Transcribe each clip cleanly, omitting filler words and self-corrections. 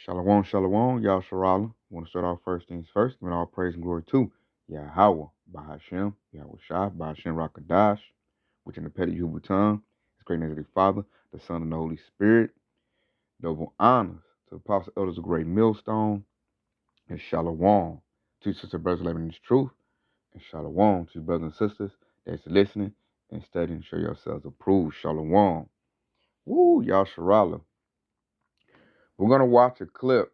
Shalom, shalom, Yasharala. I want to start off first things first, giving all praise and glory to Yahweh, Bahashem, Yahweh Shah, Bahashem Rakadash, which in the Petty Hebrew tongue is great name of the Father, the Son, and the Holy Spirit. Double honors to the apostles, elders of great millstone, and shalom to sister brothers living in this truth, and shalom to your brothers and sisters that's listening and studying. Show yourselves approved. Shalom. Woo, Yasharala. We're going to watch a clip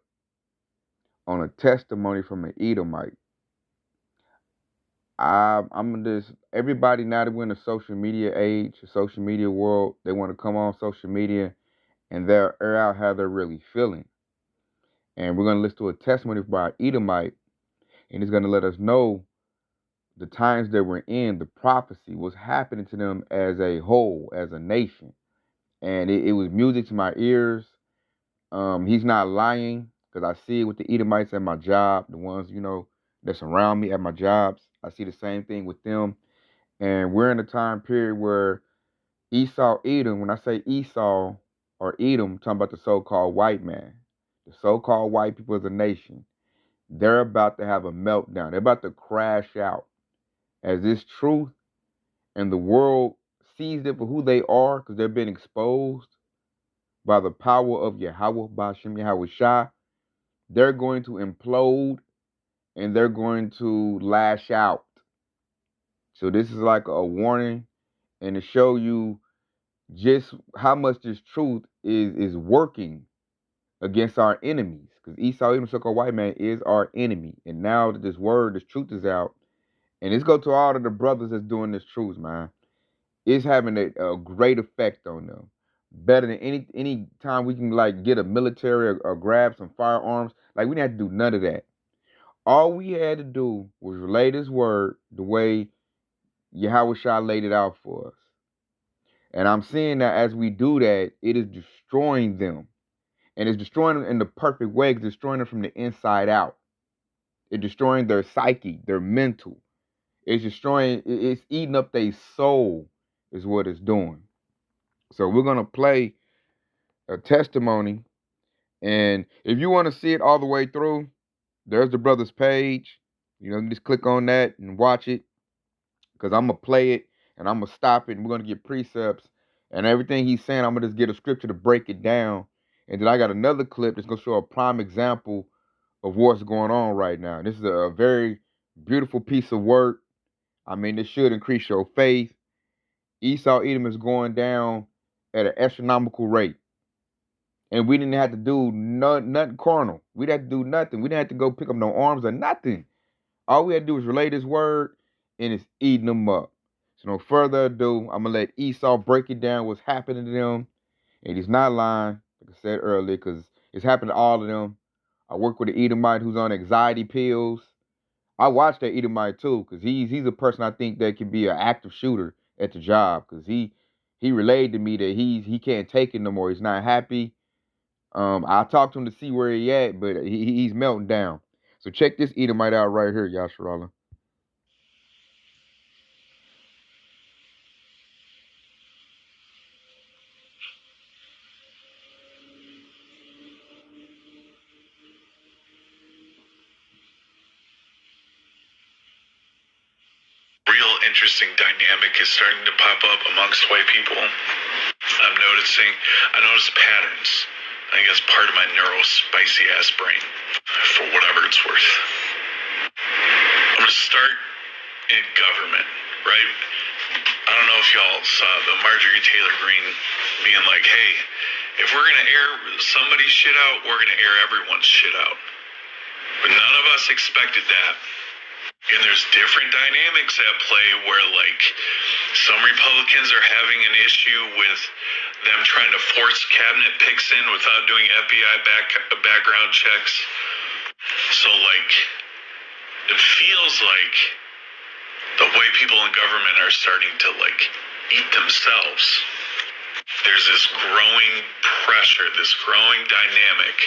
on a testimony from an Edomite. I'm just, everybody now that we're in the social media age, the social media world, they want to come on social media and they're air out how they're really feeling. And we're going to listen to a testimony by an Edomite, and it's going to let us know the times that we're in, the prophecy, what's happening to them as a whole, as a nation. And it was music to my ears. He's not lying, because I see it with the Edomites at my job, the ones, that surround me at my jobs. I see the same thing with them. And we're in a time period where Esau, Edom, when I say Esau or Edom, I'm talking about the so-called white man, the so-called white people as a nation, they're about to have a meltdown. They're about to crash out as this truth and the world sees them for who they are, because they've been exposed by the power of Yahweh, Ba'ashem Yahweh Shah. They're going to implode and they're going to lash out. So this is like a warning and to show you just how much this truth is working against our enemies. Because Esau, even so-called white man, is our enemy. And now that this word, this truth is out, and it's go to all of the brothers that's doing this truth, man. It's having a great effect on them. Better than any time we can like get a military or grab some firearms. Like we didn't have to do none of that. All we had to do was relay this word the way Yahweh Shah laid it out for us. And I'm seeing that as we do that, it is destroying them. And it's destroying them in the perfect way. It's destroying them from the inside out. It's destroying their psyche, their mental. It's eating up their soul is what it's doing. So we're going to play a testimony. And if you want to see it all the way through, there's the brother's page. You just click on that and watch it. Because I'm going to play it and I'm going to stop it and we're going to get precepts. And everything he's saying, I'm going to just get a scripture to break it down. And then I got another clip that's going to show a prime example of what's going on right now. This is a very beautiful piece of work. I mean, this should increase your faith. Esau Edom is going down at an astronomical rate. And we didn't have to do nothing carnal. We didn't have to do nothing. We didn't have to go pick up no arms or nothing. All we had to do was relay this word, and it's eating them up. So no further ado, I'm going to let Esau break it down what's happening to them. And he's not lying, like I said earlier, because it's happened to all of them. I work with an Edomite who's on anxiety pills. I watch that Edomite too, because he's a person I think that can be an active shooter at the job, because he relayed to me that he can't take it no more. He's not happy. I talked to him to see where he at, but he's melting down. So check this Edomite out right here, Yasharala. Real interesting dynamic is starting to pop up amongst white people. I notice patterns. I think that's part of my spicy ass brain, for whatever it's worth. I'm gonna start in government, right? I don't know if y'all saw the Marjorie Taylor Greene being like, hey, if we're gonna air somebody's shit out, we're gonna air everyone's shit out. But none of us expected that. And there's different dynamics at play where, like, some Republicans are having an issue with them trying to force cabinet picks in without doing FBI background checks. So, like, it feels like the white people in government are starting to, like, eat themselves. There's this growing pressure, this growing dynamic.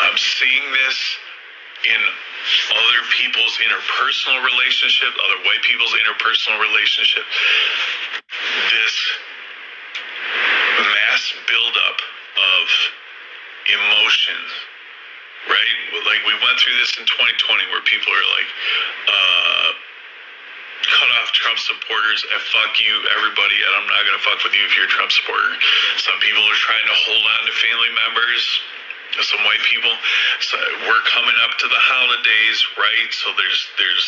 I'm seeing this in other people's interpersonal relationship, other white people's interpersonal relationship. This mass buildup of emotions, right? Like we went through this in 2020 where people are like, cut off Trump supporters and fuck you, everybody, and I'm not going to fuck with you if you're a Trump supporter. Some people are trying to hold on to family members, some white people. So we're coming up to the holidays, right? So there's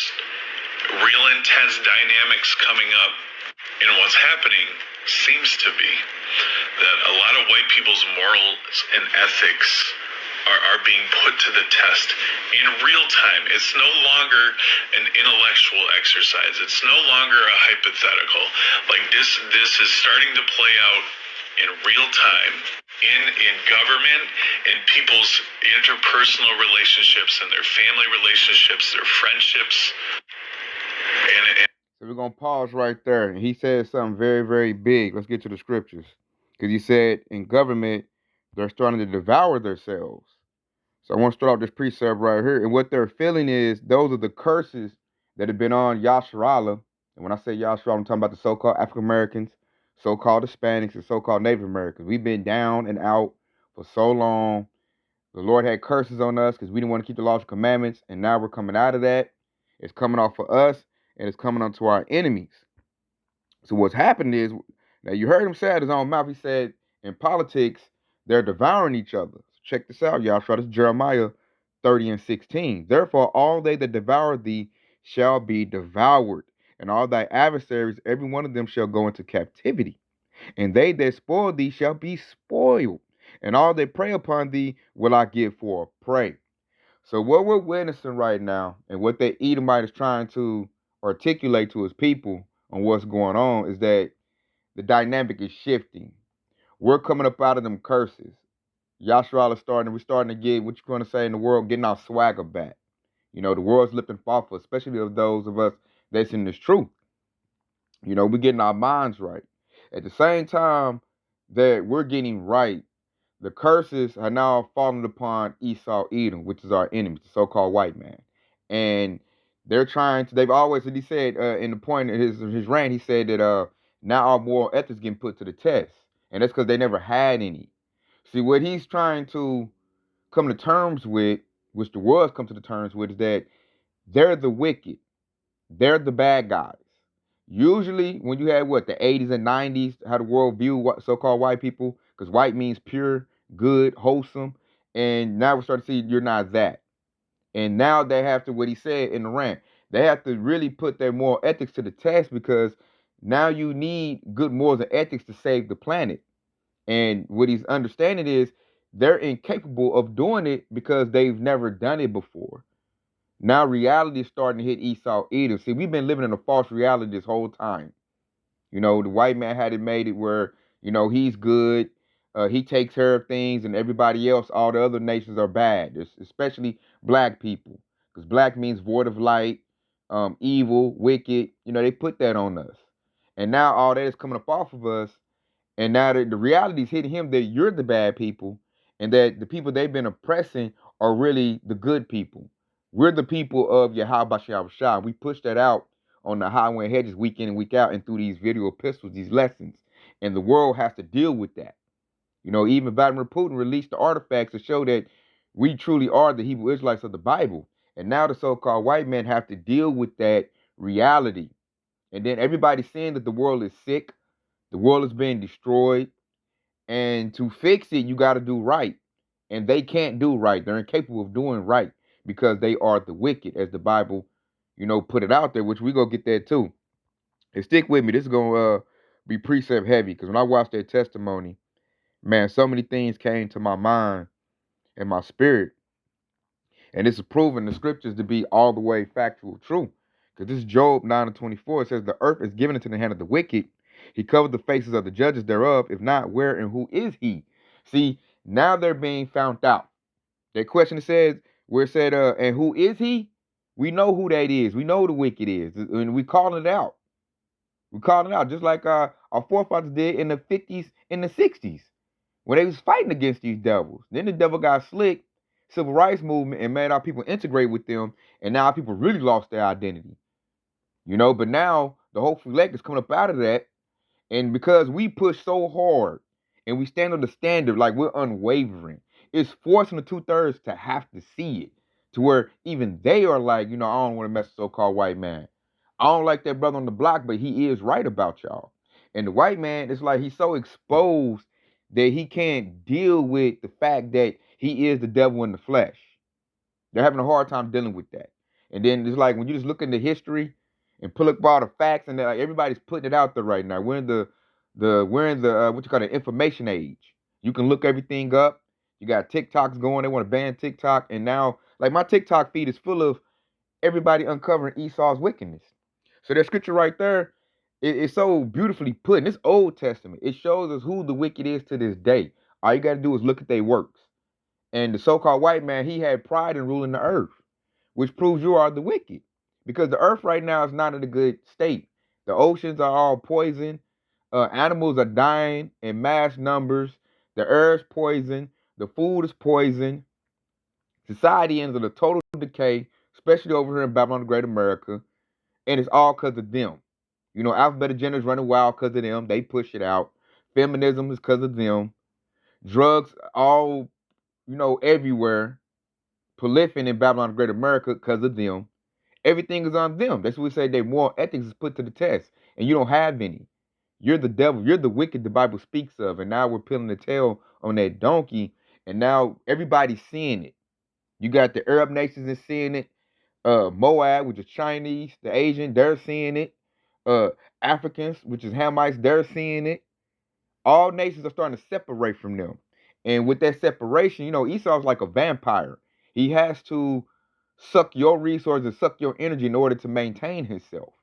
real intense dynamics coming up. And what's happening seems to be that a lot of white people's morals and ethics are being put to the test in real time. It's no longer an intellectual exercise. It's no longer a hypothetical. Like this is starting to play out in real time in government, in people's interpersonal relationships and their family relationships, their friendships. So we're going to pause right there. And he said something very, very big. Let's get to the scriptures. Because he said in government, they're starting to devour themselves. So I want to start off this precept right here. And what they're feeling is those are the curses that have been on Yasharala. And when I say Yasharala, I'm talking about the so-called African Americans, so-called Hispanics, and so-called Native Americans. We've been down and out for so long. The Lord had curses on us because we didn't want to keep the laws and commandments. And now we're coming out of that. It's coming off for us, and it's coming onto our enemies. So what's happened is, now you heard him say out his own mouth, he said, in politics, they're devouring each other. Check this out, y'all. This is Jeremiah 30:16. Therefore, all they that devour thee shall be devoured, and all thy adversaries, every one of them shall go into captivity. And they that spoil thee shall be spoiled, and all that prey upon thee will I give for a prey. So what we're witnessing right now, and what the Edomite is trying to articulate to his people on what's going on, is that the dynamic is shifting. We're coming up out of them curses. Yashua is we're starting to get, what you're going to say in the world, getting our swagger back. You know, the world's lifting off us, especially of those of us that's in this truth. You know, we're getting our minds right. At the same time that we're getting right, the curses are now falling upon Esau, Edom, which is our enemy, the so-called white man. And they're trying to, they've always, and he said in the point of his rant, he said that now our moral ethics getting put to the test. And that's because they never had any. See, what he's trying to come to terms with, which the world's come to the terms with, is that they're the wicked. They're the bad guys. Usually, when you had the 80s and 90s, how the world viewed so-called white people, because white means pure, good, wholesome, and now we're starting to see you're not that. And now they have to, what he said in the rant, they have to really put their moral ethics to the test, because now you need good morals and ethics to save the planet. And what he's understanding is they're incapable of doing it because they've never done it before. Now reality is starting to hit Esau, Edom. See, we've been living in a false reality this whole time. You know, the white man had it made it where, you know, he's good. He takes care of things, and everybody else, all the other nations are bad, especially black people. Because black means void of light, evil, wicked. You know, they put that on us. And now all that is coming up off of us. And now the reality is hitting him that you're the bad people, and that the people they've been oppressing are really the good people. We're the people of Yahweh Shah. We push that out on the highway hedges week in and week out, and through these video epistles, these lessons. And the world has to deal with that. You know, even Vladimir Putin released the artifacts to show that we truly are the Hebrew Israelites of the Bible. And now the so-called white men have to deal with that reality. And then everybody's saying that the world is sick. The world is being destroyed. And to fix it, you got to do right. And they can't do right. They're incapable of doing right because they are the wicked, as the Bible, you know, put it out there, which we go get that too. And stick with me. This is going to be precept heavy, because when I watched that testimony, man, so many things came to my mind and my spirit. And this is proven the scriptures to be all the way factual true. Because this is Job 9:24. It says, the earth is given into the hand of the wicked. He covered the faces of the judges thereof. If not, where and who is he? See, now they're being found out. That question says, where it said, and who is he? We know who that is. We know who the wicked is. And we calling it out. We calling it out just like our forefathers did in the 50s and the 60s when they was fighting against these devils. Then the devil got slick, civil rights movement, and made our people integrate with them. And now our people really lost their identity. You know, but now the hopeful elect is coming up out of that. And because we push so hard and we stand on the standard like we're unwavering, it's forcing the 2/3 to have to see it, to where even they are like, I don't want to mess with so-called white man. I don't like that brother on the block, but he is right about y'all. And the white man, it's like he's so exposed that he can't deal with the fact that he is the devil in the flesh. They're having a hard time dealing with that. And then it's like when you just look into history and pull up all the facts, and like everybody's putting it out there right now. We're in the what you call the information age. You can look everything up. You got TikToks going. They want to ban TikTok, and now like my TikTok feed is full of everybody uncovering Esau's wickedness. So that scripture right there, it's so beautifully put. In this Old Testament, it shows us who the wicked is to this day. All you got to do is look at their works. And the so-called white man, he had pride in ruling the earth, which proves you are the wicked. Because the earth right now is not in a good state. The oceans are all poisoned. Animals are dying in mass numbers. The air is poisoned. The food is poisoned. Society ends in a total decay, especially over here in Babylon the Great America. And it's all because of them. Alphabet agenda is running wild because of them. They push it out. Feminism is because of them. Drugs all, everywhere. Prolific in Babylon the Great America because of them. Everything is on them. That's what we say their moral ethics is put to the test. And you don't have any. You're the devil. You're the wicked the Bible speaks of. And now we're peeling the tail on that donkey. And now everybody's seeing it. You got the Arab nations is seeing it. Moab, which is Chinese, the Asian, they're seeing it. Africans, which is Hamites, they're seeing it. All nations are starting to separate from them. And with that separation, Esau's like a vampire. He has to suck your resources, suck your energy in order to maintain himself.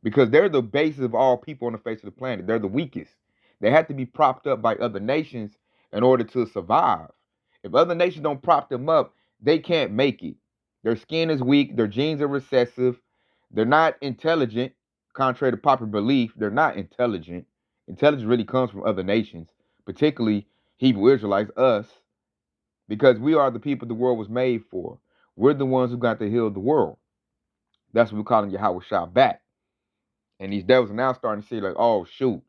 Because they're the basis of all people on the face of the planet. They're the weakest. They have to be propped up by other nations in order to survive. If other nations don't prop them up, they can't make it. Their skin is weak. Their genes are recessive. They're not intelligent. Contrary to popular belief, they're not intelligent. Intelligence really comes from other nations, particularly Hebrew Israelites, us, because we are the people the world was made for. We're the ones who got to heal the world. That's what we're calling Yahweh Shah back. And these devils are now starting to see like, oh shoot,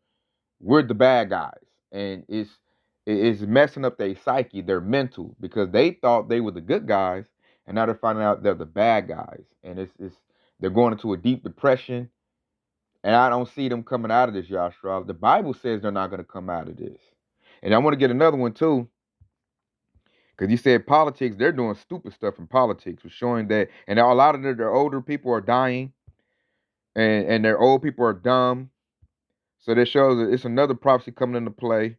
we're the bad guys. And it's messing up their psyche, their mental, because they thought they were the good guys, and now they're finding out they're the bad guys. And it's they're going into a deep depression. And I don't see them coming out of this, Yashra. The Bible says they're not going to come out of this. And I want to get another one too, because you said politics, they're doing stupid stuff in politics, showing that, and a lot of their older people are dying, and their old people are dumb. So that shows that it's another prophecy coming into play.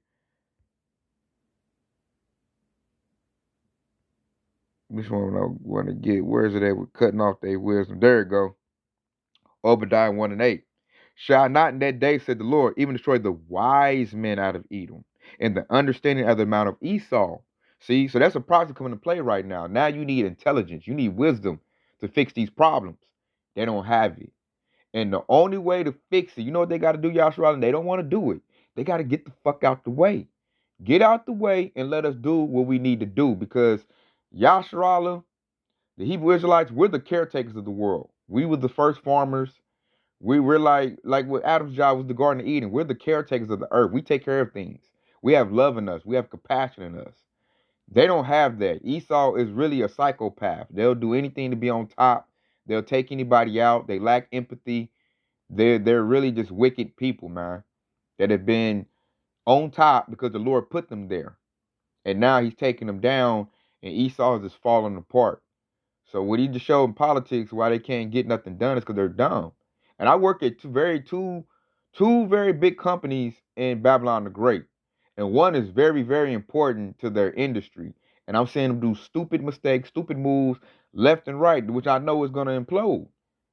Which one I want to get? Where is it at? We're cutting off their wisdom. There you go. Obadiah 1 and 8. Shall not in that day, said the Lord, even destroy the wise men out of Edom, and the understanding of the amount of Esau. See, so that's a prophecy coming to play right now. Now you need intelligence. You need wisdom to fix these problems. They don't have it. And the only way to fix it, you know what they got to do, Yashua? And they don't want to do it. They got to get the fuck out the way. Get out the way and let us do what we need to do, because Yashua, the Hebrew Israelites, we're the caretakers of the world. We were the first farmers. We're like what Adam's job was the Garden of Eden. We're the caretakers of the earth. We take care of things. We have love in us. We have compassion in us. They don't have that. Esau is really a psychopath. They'll do anything to be on top. They'll take anybody out. They lack empathy. They're really just wicked people, man, that have been on top because the Lord put them there. And now he's taking them down, and Esau is just falling apart. So what he just showed in politics why they can't get nothing done is because they're dumb. And I work at two very big companies in Babylon the Great. And one is very, very important to their industry. And I'm seeing them do stupid mistakes, stupid moves, left and right, which I know is going to implode.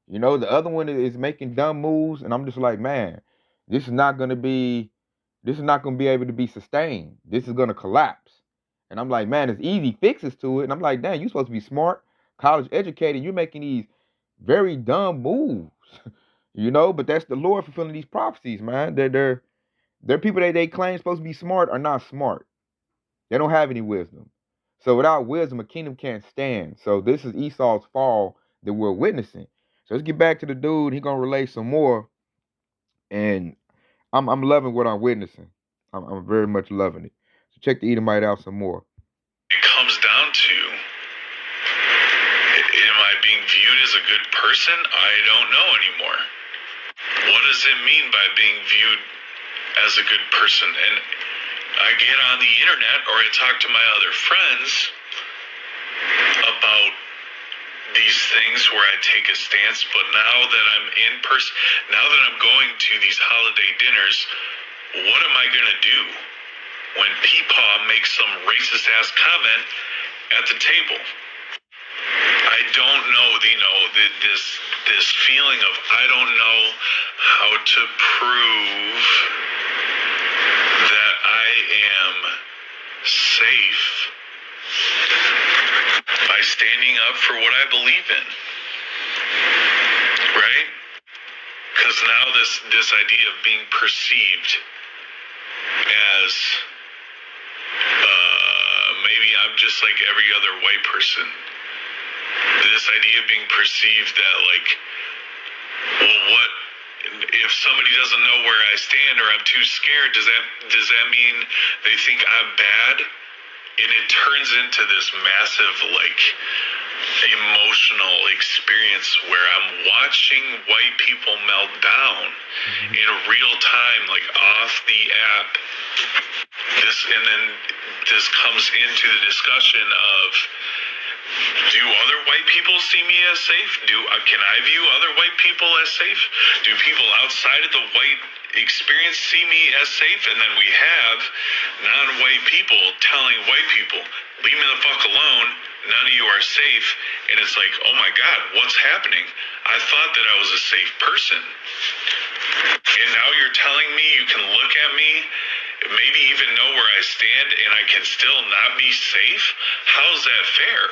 The other one is making dumb moves, and I'm just like, man, this is not going to be able to be sustained. This is going to collapse. And I'm like, man, there's easy fixes to it. And I'm like, damn, you're supposed to be smart, college educated. You're making these very dumb moves. But that's the Lord fulfilling these prophecies, man. They're people that they claim supposed to be smart are not smart. They don't have any wisdom. So without wisdom, a kingdom can't stand. So this is Esau's fall that we're witnessing. So let's get back to the dude. He's gonna relate some more, and I'm loving what I'm witnessing. I'm very much loving it. So check the Edomite out some more. It comes person? I don't know anymore. What does it mean by being viewed as a good person? And I get on the internet or I talk to my other friends about these things where I take a stance, but now that I'm in person, now that I'm going to these holiday dinners, what am I going to do when Peepaw makes some racist ass comment at the table? I don't know, this feeling of I don't know how to prove that I am safe by standing up for what I believe in, right? Because now this idea of being perceived as maybe I'm just like every other white person. This idea of being perceived that like, well, what if somebody doesn't know where I stand or I'm too scared? Does that mean they think I'm bad? And it turns into this massive like emotional experience where I'm watching white people melt down in real time, like off the app. And then this comes into the discussion of, do other white people see me as safe? Can I view other white people as safe? Do people outside of the white experience see me as safe? And then we have non-white people telling white people, leave me the fuck alone, none of you are safe. And it's like, oh my God, what's happening? I thought that I was a safe person. And now you're telling me you can look at me, maybe even know where I stand, and I can still not be safe? How's that fair?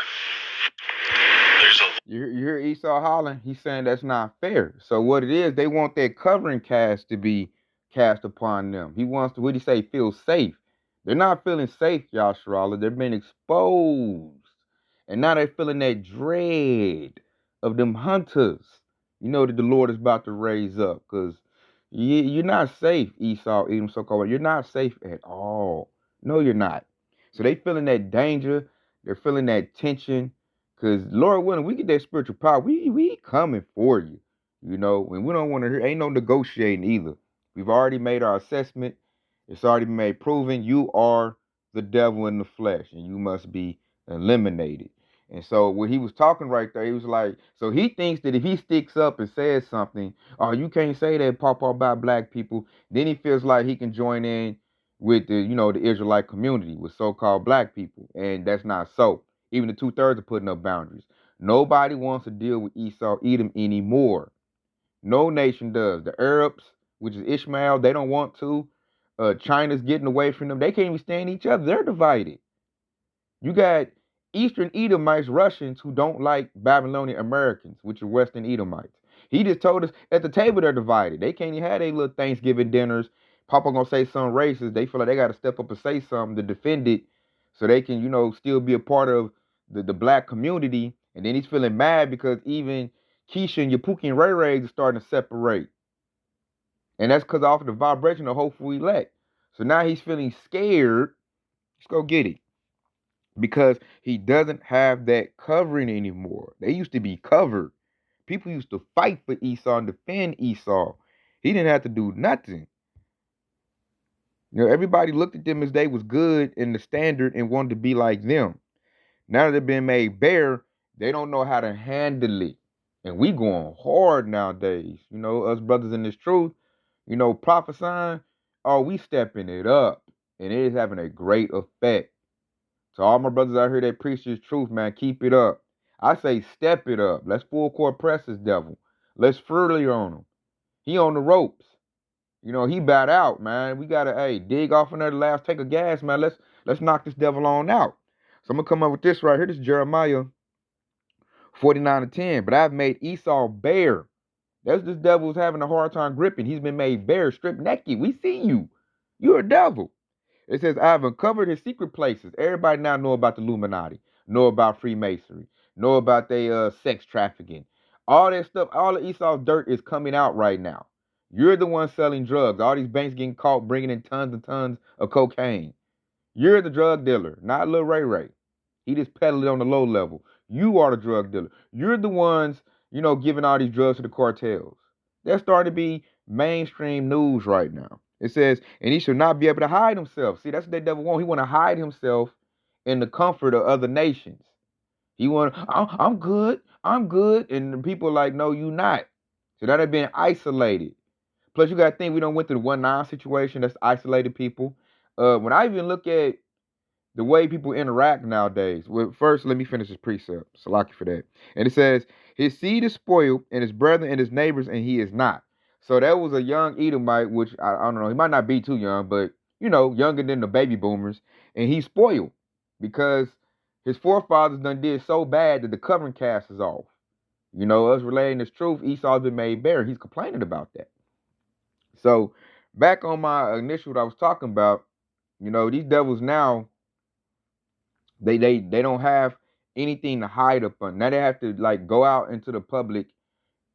You hear Esau hollering? He's saying that's not fair. So what it is, they want that covering cast to be cast upon them. He wants to, what do you say, feel safe. They're not feeling safe, Yasharallah. They're being exposed. And now they're feeling that dread of them hunters. You know that the Lord is about to raise up. Because you're not safe, Esau, Edom, so-called. You're not safe at all. No, you're not. So they feeling that danger. They're feeling that tension. Because Lord willing, we get that spiritual power. We coming for you. You know, and we don't want to hear, ain't no negotiating either. We've already made our assessment. It's already been made proven. You are the devil in the flesh, and you must be eliminated. And so when he was talking right there, he was like, so he thinks that if he sticks up and says something, oh, you can't say that, Papa, about black people, then he feels like he can join in with the, the Israelite community, with so-called black people. And that's not so. Even the 2/3 are putting up boundaries. Nobody wants to deal with Esau, Edom anymore. No nation does. The Arabs, which is Ishmael, they don't want to. China's getting away from them. They can't even stand each other. They're divided. You got Eastern Edomites, Russians, who don't like Babylonian Americans, which are Western Edomites. He just told us at the table they're divided. They can't even have their little Thanksgiving dinners. Papa gonna say something racist. They feel like they got to step up and say something to defend it so they can, still be a part of the black community. And then he's feeling mad because even Keisha and Yapuki and Ray Ray are starting to separate. And that's because off of the vibration of hopeful elect. So now he's feeling scared. Let's go get it. Because he doesn't have that covering anymore. They used to be covered. People used to fight for Esau and defend Esau. He didn't have to do nothing. Everybody looked at them as they was good in the standard and wanted to be like them. Now that they've been made bare, they don't know how to handle it. And we going hard nowadays. Us brothers in this truth, prophesying, we stepping it up. And it is having a great effect. So all my brothers out here that preach this truth, man, keep it up. I say step it up. Let's full court press this devil. Let's further on him. He on the ropes. He bowed out, man. We gotta, dig off another laugh, take a gas, man. Let's knock this devil on out. So I'm gonna come up with this right here. This is Jeremiah 49:10. But I've made Esau bare. That's this devil's having a hard time gripping. He's been made bare, stripped naked. We see you. You're a devil. It says, I have uncovered his secret places. Everybody now know about the Illuminati, know about Freemasonry, know about their sex trafficking. All that stuff, all of Esau's dirt is coming out right now. You're the one selling drugs. All these banks getting caught bringing in tons and tons of cocaine. You're the drug dealer, not Lil Ray Ray. He just peddled it on the low level. You are the drug dealer. You're the ones giving all these drugs to the cartels. That's starting to be mainstream news right now. It says, and he should not be able to hide himself. See, that's what the devil want. He want to hide himself in the comfort of other nations. He want, I'm good, I'm good, and the people are like, no, you not. So that have been isolated. Plus, you got to think we don't went through the 1-9 situation that's isolated people. When I even look at the way people interact nowadays. Well, first, let me finish this precept. Salaki for that. And it says, his seed is spoiled, and his brethren and his neighbors, and he is not. So that was a young Edomite, which I don't know, he might not be too young, but younger than the baby boomers, and he's spoiled because his forefathers done did so bad that the covering cast is off. Us relating this truth, Esau's been made bare. He's complaining about that. So back on my initial what I was talking about, these devils now, they don't have anything to hide upon. Now they have to like go out into the public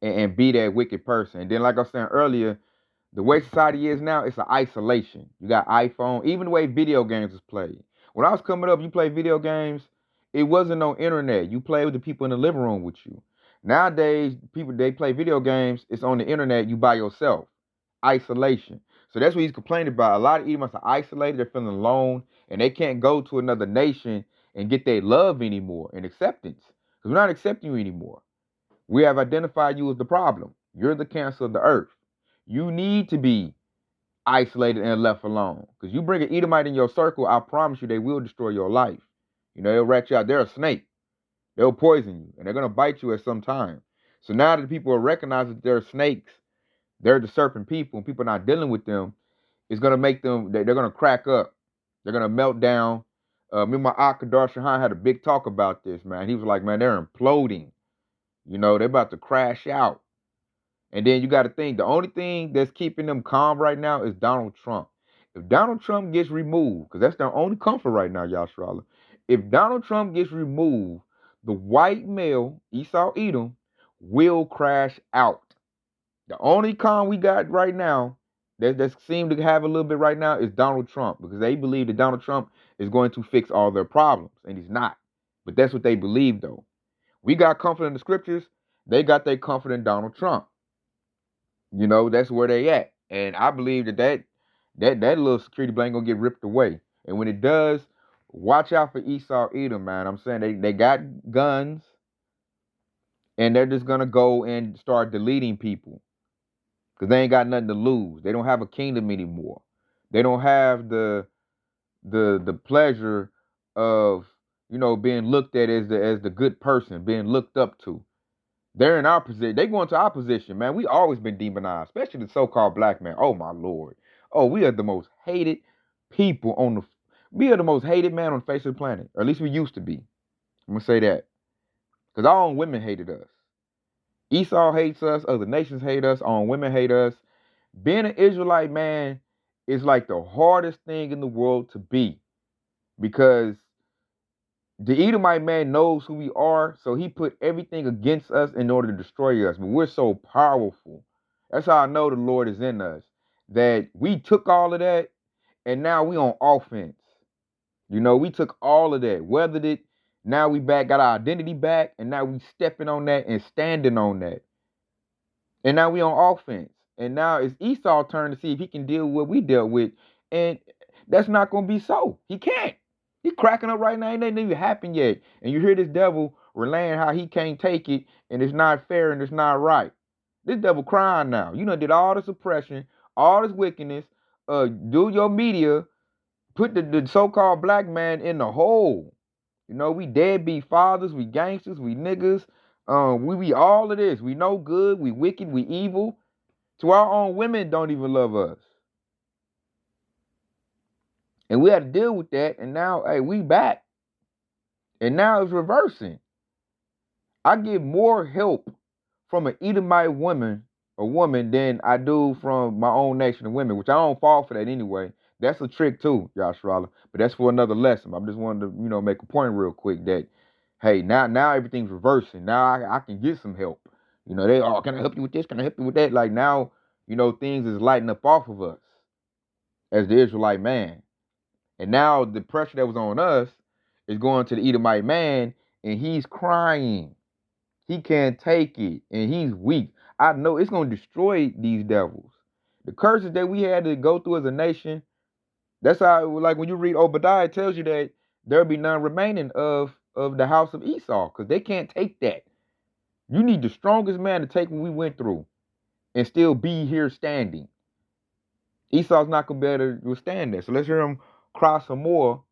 and be that wicked person. And then, like I was saying earlier, the way society is now, it's an isolation. You got iPhone, even the way video games is played. When I was coming up, you play video games, it wasn't on internet. You play with the people in the living room with you. Nowadays, people they play video games, it's on the internet, you by yourself. Isolation. So that's what he's complaining about. A lot of Edomites are isolated, they're feeling alone, and they can't go to another nation and get their love anymore and acceptance. Because we're not accepting you anymore. We have identified you as the problem. You're the cancer of the earth. You need to be isolated and left alone. Because you bring an Edomite in your circle, I promise you they will destroy your life. They'll rat you out. They're a snake. They'll poison you. And they're going to bite you at some time. So now that people are recognizing that they're snakes, they're the serpent people, and people are not dealing with them, it's going to make them, they're going to crack up. They're going to melt down. Me and my Akadar Shahan had a big talk about this, man. He was like, man, they're imploding. They're about to crash out. And then you got to think, the only thing that's keeping them calm right now is Donald Trump. If Donald Trump gets removed, because that's their only comfort right now, Yashrala. If Donald Trump gets removed, the white male, Esau Edom, will crash out. The only calm we got right now that seem to have a little bit right now is Donald Trump, because they believe that Donald Trump is going to fix all their problems, and he's not. But that's what they believe, though. We got comfort in the scriptures. They got their comfort in Donald Trump. That's where they at. And I believe that little security blanket gonna get ripped away. And when it does, watch out for Esau Edom, man. I'm saying they got guns, and they're just gonna go and start deleting people. Because they ain't got nothing to lose. They don't have a kingdom anymore. They don't have the pleasure of, being looked at as the good person, being looked up to. They're in our position. They go into our position, man. We always been demonized, especially the so-called black man. Oh my Lord. Oh, we are the most hated people we are the most hated man on the face of the planet. Or at least we used to be. I'm gonna say that. Because our own women hated us. Esau hates us, other nations hate us, our own women hate us. Being an Israelite man is like the hardest thing in the world to be. Because the Edomite man knows who we are, so he put everything against us in order to destroy us. But we're so powerful. That's how I know the Lord is in us. That we took all of that, and now we on offense. We took all of that, weathered it. Now we got our identity back, and now we stepping on that and standing on that. And now we on offense. And now it's Esau's turn to see if he can deal with what we dealt with. And that's not going to be so. He can't. He's cracking up right now. It ain't even happened yet. And you hear this devil relaying how he can't take it, and it's not fair and it's not right. This devil crying now. You done did all this oppression, all this wickedness, do your media, put the so-called black man in the hole. We deadbeat fathers, we gangsters, we niggas, we all of this. We no good, we wicked, we evil. To our own women don't even love us. And we had to deal with that, and now, hey, we back. And now it's reversing. I get more help from an Edomite woman than I do from my own nation of women, which I don't fall for that anyway. That's a trick too, Yashrala. But that's for another lesson. I just wanted to, make a point real quick that, hey, now everything's reversing. Now I can get some help. Can I help you with this? Can I help you with that? Like now, things is lighting up off of us as the Israelite man. And now the pressure that was on us is going to the Edomite man, and he's crying. He can't take it, and he's weak. I know it's gonna destroy these devils. The curses that we had to go through as a nation. That's how, like when you read Obadiah, it tells you that there'll be none remaining of the house of Esau, because they can't take that. You need the strongest man to take what we went through and still be here standing. Esau's not gonna be able to withstand that. So let's hear him cry some more,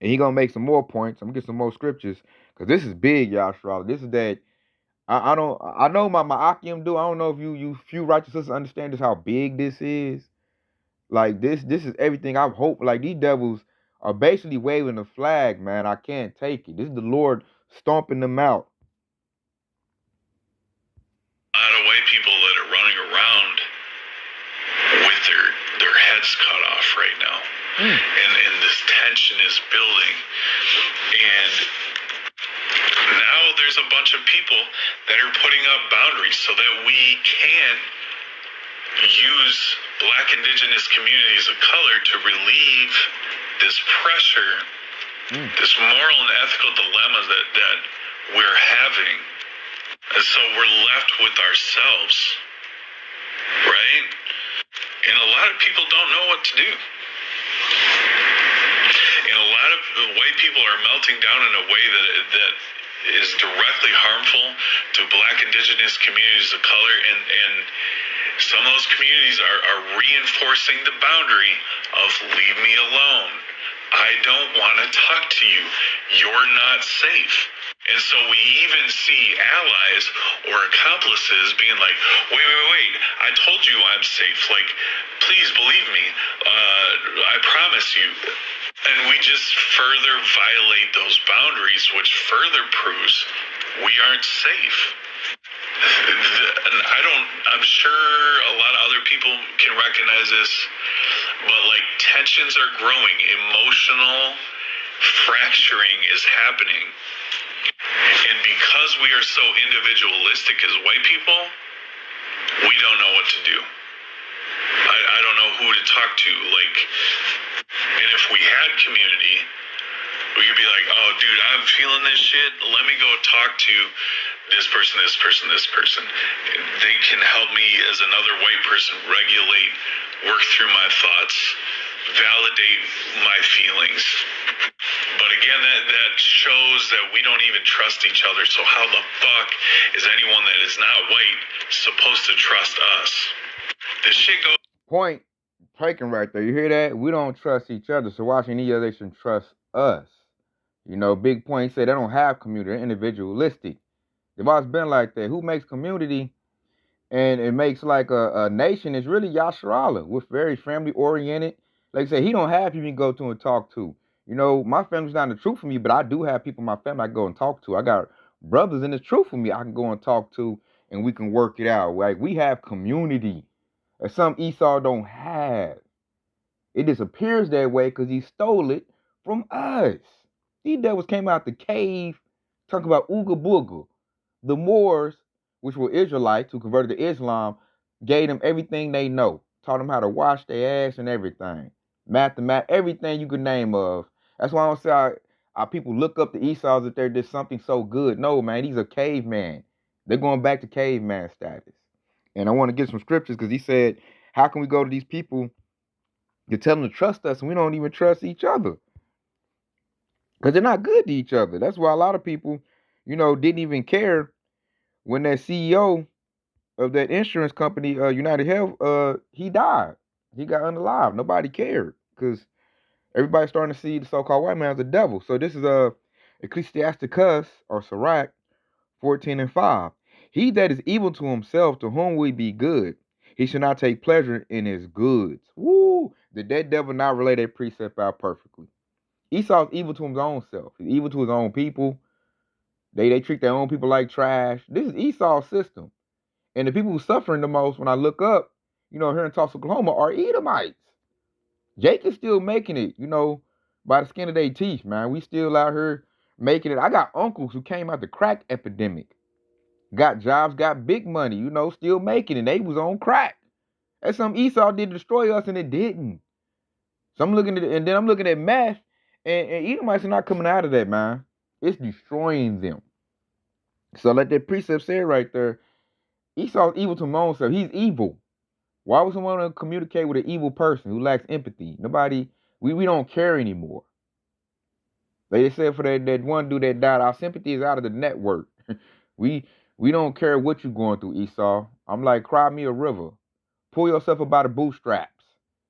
and he gonna make some more points. I'm gonna get some more scriptures because this is big, Yashra. This is that I know my Akim do. I don't know if you few righteous sisters understand just how big this is. Like this is everything I've hoped. Like these devils are basically waving the flag, man. I can't take it. This is the Lord stomping them out. A lot of white people that are running around with their heads cut off right now. And this tension is building. And now there's a bunch of people that are putting up boundaries so that we can use Black indigenous communities of color to relieve this pressure, this moral and ethical dilemma that we're having. And so we're left with ourselves, right? And a lot of people don't know what to do. And a lot of white people are melting down in a way that is directly harmful to Black indigenous communities of color, and some of those communities are reinforcing the boundary of leave me alone. I don't want to talk to you. You're not safe. And so we even see allies or accomplices being like, wait, I told you I'm safe. Like, please believe me. I promise you. And we just further violate those boundaries, which further proves we aren't safe. And I'm sure a lot of other people can recognize this, but like tensions are growing, emotional fracturing is happening. And because we are so individualistic as white people, we don't know what to do. I don't know who to talk to. Like, and if we had community, we could be like, oh, dude, I'm feeling this shit. Let me go talk to this person. They can help me as another white person regulate, work through my thoughts, validate my feelings. But again, that shows that we don't even trust each other. So how the fuck is anyone that is not white supposed to trust us? This shit goes... Point taken right there. You hear that? We don't trust each other. So why should any other should trust us? You know, big point say they don't have community. They're individualistic. They've always been like that. Who makes community and it makes like a nation is really Yasharala. We're very family oriented. Like I said, he don't have people you can go to and talk to. You know, my family's not in the truth for me, but I do have people in my family I can go and talk to. I got brothers in the truth for me I can go and talk to, and we can work it out. Like, we have community that some Esau don't have. It disappears that way because he stole it from us. These devils came out the cave talking about Ooga Booga. The Moors, which were Israelites who converted to Islam, gave them everything they know. Taught them how to wash their ass and everything. Mathematics, everything you could name of. That's why I don't say our people look up the Esau's that they're just something so good. No, man, these are cavemen. They're going back to caveman status. And I want to get some scriptures because he said, how can we go to these people to tell them to trust us and we don't even trust each other? Because they're not good to each other. That's why a lot of people, you know, didn't even care when that CEO of that insurance company, United Health, he died. He got unalive. Nobody cared because everybody's starting to see the so-called white man as a devil. So this is Ecclesiasticus or Sirach 14:5. He that is evil to himself, to whom we be good, he should not take pleasure in his goods. Woo! Did that devil not relay that precept out perfectly? Esau's evil to his own self. He's evil to his own people. They treat their own people like trash. This is Esau's system. And the people who are suffering the most when I look up, you know, here in Tulsa, Oklahoma, are Edomites. Jake is still making it, you know, by the skin of their teeth, man. We still out here making it. I got uncles who came out the crack epidemic. Got jobs, got big money, you know, still making it. They was on crack. That's something Esau did destroy us and it didn't. So I'm looking at it, and then I'm looking at meth, and Edomites are not coming out of that, man. It's destroying them. So like that precept said right there, Esau's evil to his own self. He's evil. Why would someone want to communicate with an evil person who lacks empathy? Nobody, we don't care anymore. Like they said for that one dude that died, our sympathy is out of the network. we we don't care what you're going through, Esau. I'm like, cry me a river. Pull yourself up by the bootstraps.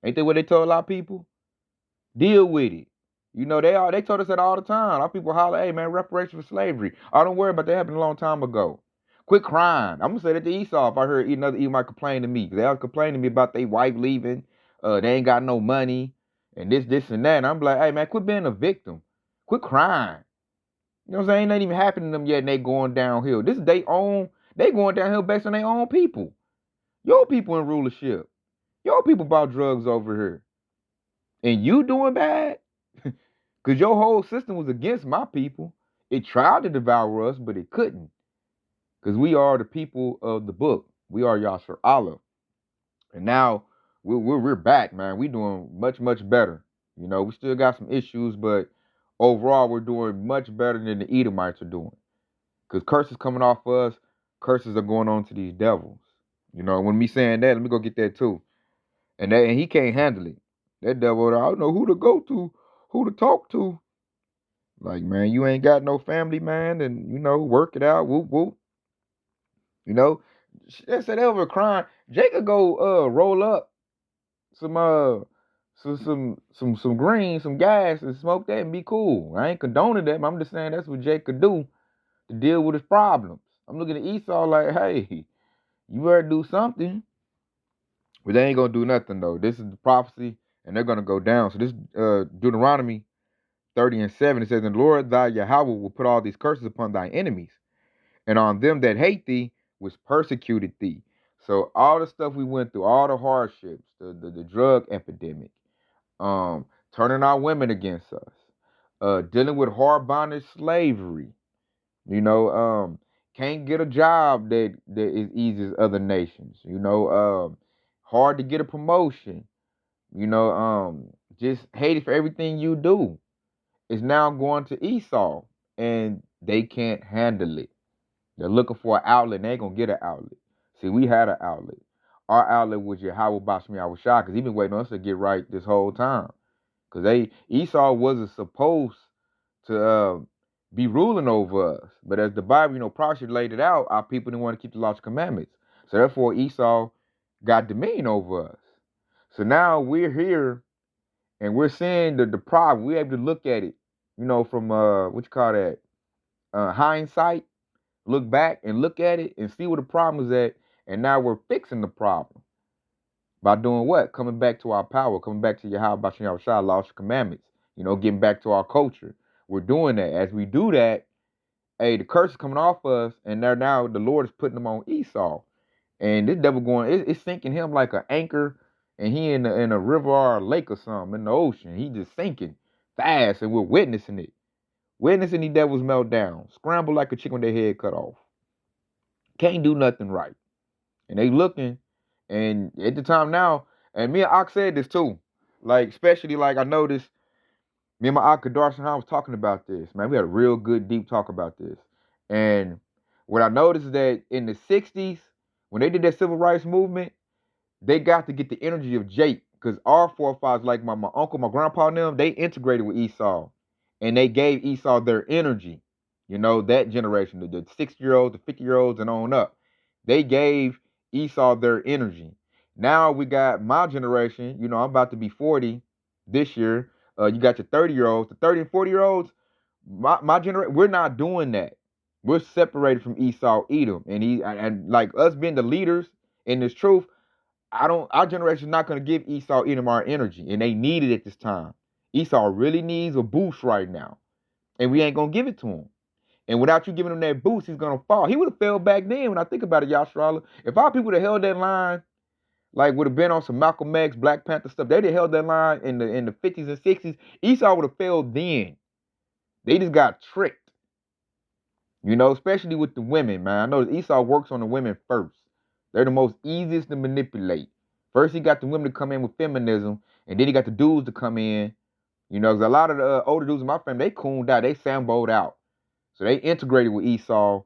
Ain't that what they told a lot of people? Deal with it. You know, they told us that all the time. Our people holler, hey man, reparation for slavery. Oh, don't worry about that, happened a long time ago. Quit crying. I'm gonna say that to Esau if I heard another Edomite complain to me. Because they was complaining to me about their wife leaving, they ain't got no money, and this and that. And I'm like, hey man, quit being a victim. Quit crying. You know what I'm saying? Ain't nothing even happening to them yet, and they going downhill. This is they going downhill based on their own people. Your people in rulership. Your people bought drugs over here. And you doing bad? Because your whole system was against my people. It tried to devour us, but it couldn't. Because we are the people of the book. We are Yasser Allah. And now we're back, man. We doing much, much better. You know, we still got some issues, but overall we're doing much better than the Edomites are doing. Because curses coming off us, curses are going on to these devils. You know, when me saying that, let me go get that too. And he can't handle it. That devil, I don't know who to go to, who to talk to. Like, man, you ain't got no family, man, and work it out. Whoop whoop. You know, they said they over crying. Jake could go roll up some some green, some gas, and smoke that and be cool. I ain't condoning that, but I'm just saying that's what Jake could do to deal with his problems. I'm looking at Esau like, hey, you better do something. But they ain't gonna do nothing though. This is the prophecy, and they're gonna go down. So this Deuteronomy 30:7, it says, and Lord thy Yahweh will put all these curses upon thy enemies, and on them that hate thee, which persecuted thee. So all the stuff we went through, all the hardships, the drug epidemic, turning our women against us, dealing with hard bondage slavery, can't get a job that is easy as other nations, hard to get a promotion, just hated for everything you do is now going to Esau, and they can't handle it. They're looking for an outlet, and they ain't gonna get an outlet. See, we had an outlet. Our outlet was Yahweh Bashmi Awashah, because he been waiting on us to get right this whole time. Because Esau wasn't supposed to be ruling over us. But as the Bible, prophecy laid it out, our people didn't want to keep the laws and commandments. So therefore Esau got dominion over us. So now we're here and we're seeing the problem. We're able to look at it, from what you call that? Hindsight. Look back and look at it and see where the problem is at. And now we're fixing the problem. By doing what? Coming back to our power, coming back to Yahweh Bashim Yahushua, laws and commandments, getting back to our culture. We're doing that. As we do that, hey, the curse is coming off us, and now the Lord is putting them on Esau. And this devil it's sinking him like an anchor, and he in a river or a lake or something, in the ocean. He just sinking fast, and we're witnessing it. Witnessing the devil's meltdown. Scramble like a chicken with their head cut off. Can't do nothing right. And they looking, and at the time now, and me and Ox said this too. Like, especially like I noticed, me and my Ox Kadarson was talking about this. Man, we had a real good deep talk about this. And what I noticed is that in the 60s, when they did that civil rights movement, they got to get the energy of Jake. Because our forefathers, like my uncle, my grandpa and them, they integrated with Esau. And they gave Esau their energy. That generation, the 60-year-olds, the 50-year-olds, and on up. They gave Esau their energy. Now we got my generation. I'm about to be 40 this year. You got your 30-year-olds, the 30 and 40-year-olds. My generation, we're not doing that. We're separated from Esau, Edom, and like us being the leaders in this truth. Our generation is not going to give Esau, Edom our energy, and they need it at this time. Esau really needs a boost right now, and we ain't going to give it to him. And without you giving him that boost, he's going to fall. He would have fell back then when I think about it, Yashrala. If our people would have held that line, like would have been on some Malcolm X, Black Panther stuff, they'd have held that line in the 50s and 60s, Esau would have failed then. They just got tricked. Especially with the women, man. I know Esau works on the women first. They're the most easiest to manipulate. First, he got the women to come in with feminism, and then he got the dudes to come in. Because a lot of the older dudes in my family, they cooned out. They samboed out. So they integrated with Esau,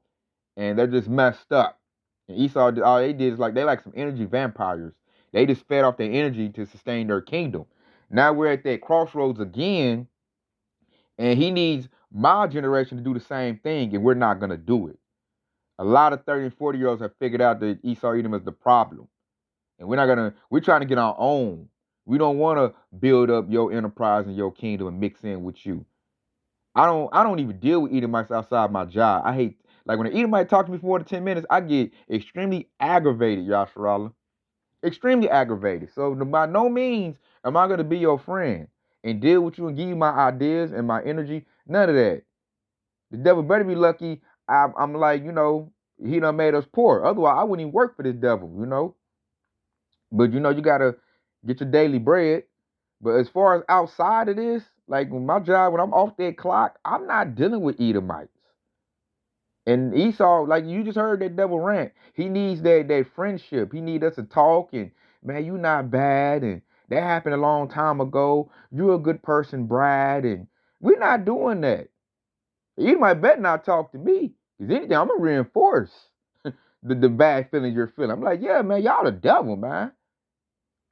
and they're just messed up. And Esau, all they did is they like some energy vampires. They just fed off their energy to sustain their kingdom. Now we're at that crossroads again, and he needs my generation to do the same thing, and we're not gonna do it. A lot of 30 and 40-year-olds have figured out that Esau Edom is the problem. And we're trying to get our own. We don't want to build up your enterprise and your kingdom and mix in with you. I don't even deal with Edomites outside my job. I hate, like, when an Edomite talk to me for more than 10 minutes, I get extremely aggravated, Yasharallah. Extremely aggravated. So by no means am I gonna be your friend and deal with you and give you my ideas and my energy. None of that. The devil better be lucky I'm like, he done made us poor. Otherwise, I wouldn't even work for this devil. But you gotta get your daily bread. But as far as outside of this, like when my job, when I'm off that clock, I'm not dealing with Edomites. And Esau, like you just heard that devil rant, he needs that friendship. He needs us to talk and, man, you not bad, and that happened a long time ago. You're a good person, Brad, and we're not doing that. Edomite better not talk to me. Because anything, I'm gonna reinforce the bad feelings you're feeling. I'm like, yeah, man, y'all the devil, man.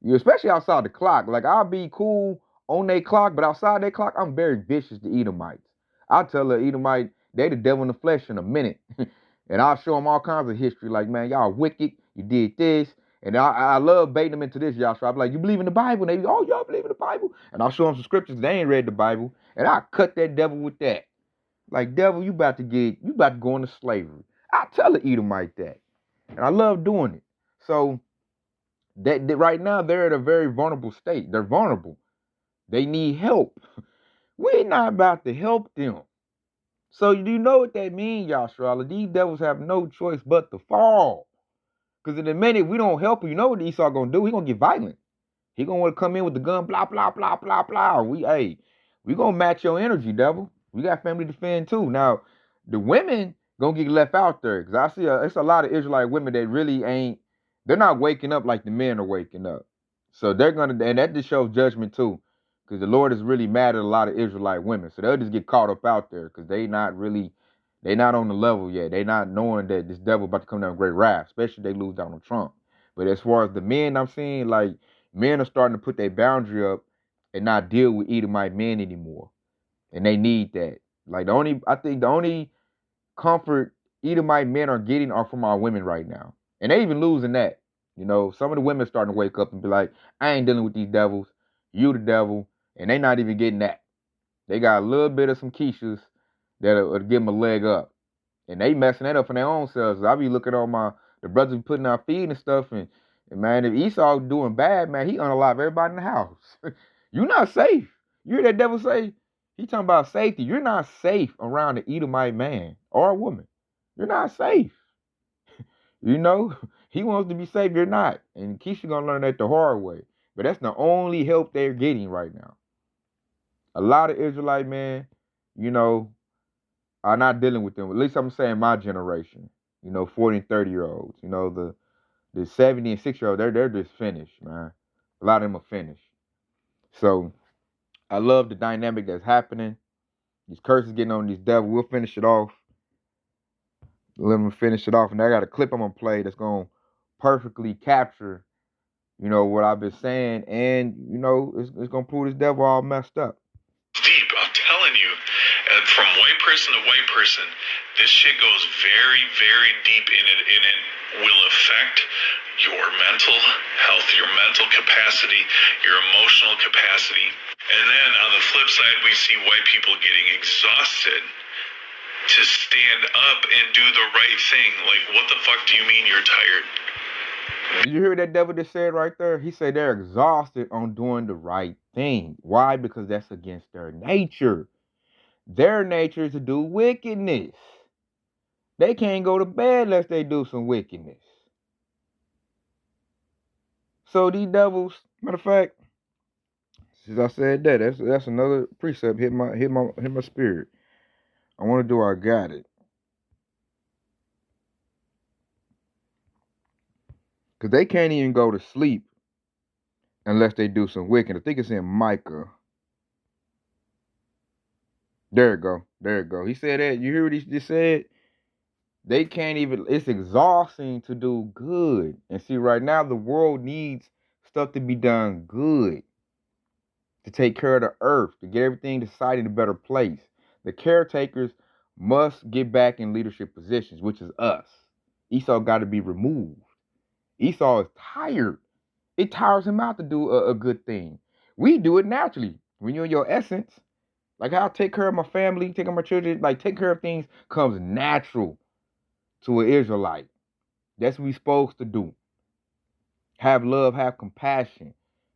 You especially outside the clock. Like, I'll be cool on their clock, but outside their clock, I'm very vicious to Edomites. I'll tell a Edomite they the devil in the flesh in a minute. And I'll show them all kinds of history. Like, man, y'all wicked. You did this. And I love baiting them into this, y'all. So I'm like, you believe in the Bible? And they, oh, y'all believe in the Bible? And I'll show them some scriptures. They ain't read the Bible. And I'll cut that devil with that. Like, devil, you about to go into slavery. I tell the Edomite that. And I love doing it. So that right now they're at a very vulnerable state. They're vulnerable. They need help. We're not about to help them. So do you know what that means, Yashrala? These devils have no choice but to fall. Because in a minute, we don't help them. You know what Esau gonna do? He gonna get violent. He gonna want to come in with the gun, blah, blah, blah, blah, blah. We gonna match your energy, devil. We got family to defend too. Now, the women gonna get left out there. Because I see it's a lot of Israelite women that really they're not waking up like the men are waking up. So they're gonna, and that just shows judgment too. Because the Lord is really mad at a lot of Israelite women. So they'll just get caught up out there because they not on the level yet. They not knowing that this devil about to come down with great wrath, especially if they lose Donald Trump. But as far as the men I'm seeing, like, men are starting to put their boundary up and not deal with Edomite men anymore. And they need that. Like, I think the only comfort Edomite men are getting are from our women right now. And they even losing that. Some of the women are starting to wake up and be like, I ain't dealing with these devils. You the devil. And they not even getting that. They got a little bit of some quiches that'll give them a leg up. And they messing that up for their own selves. I be looking on the brothers be putting out feed and stuff. And man, if Esau doing bad, man, he unalive everybody in the house. You're not safe. You hear that devil say? He talking about safety. You're not safe around an Edomite man or a woman. You're not safe. He wants to be safe. You're not. And Keisha gonna learn that the hard way. But that's the only help they're getting right now. A lot of Israelite men, are not dealing with them. At least I'm saying my generation. 40 and 30-year-olds. The 70 and 60-year-olds, they're just finished, man. A lot of them are finished. So I love the dynamic that's happening. These curses getting on these devils. We'll finish it off. Let them finish it off. And I got a clip I'm going to play that's going to perfectly capture, what I've been saying. And, it's going to prove this devil all messed up. Deep, I'm telling you. From white person to white person, this shit goes very, very deep in it. And it will affect your mental health, your mental capacity, your emotional capacity. And then on the flip side, we see white people getting exhausted to stand up and do the right thing. Like, what the fuck do you mean you're tired? Did you hear that devil just said right there? He said they're exhausted on doing the right thing. Why? Because that's against their nature. Their nature is to do wickedness. They can't go to bed unless they do some wickedness. So these devils, matter of fact, since I said that's another precept hit my spirit. I want to do I got it. Because they can't even go to sleep unless they do some wicked. I think it's in Micah. There it go. He said that. You hear what he just said? They can't even, it's exhausting to do good. And see, right now, the world needs stuff to be done good, to take care of the earth, to get everything decided in a better place. The caretakers must get back in leadership positions, which is us. Esau got to be removed. Esau is tired. It tires him out to do a good thing. We do it naturally. When you're in your essence, like how I take care of my family, take care of my children, like take care of things comes natural to an Israelite. That's what we're supposed to do. Have love, have compassion.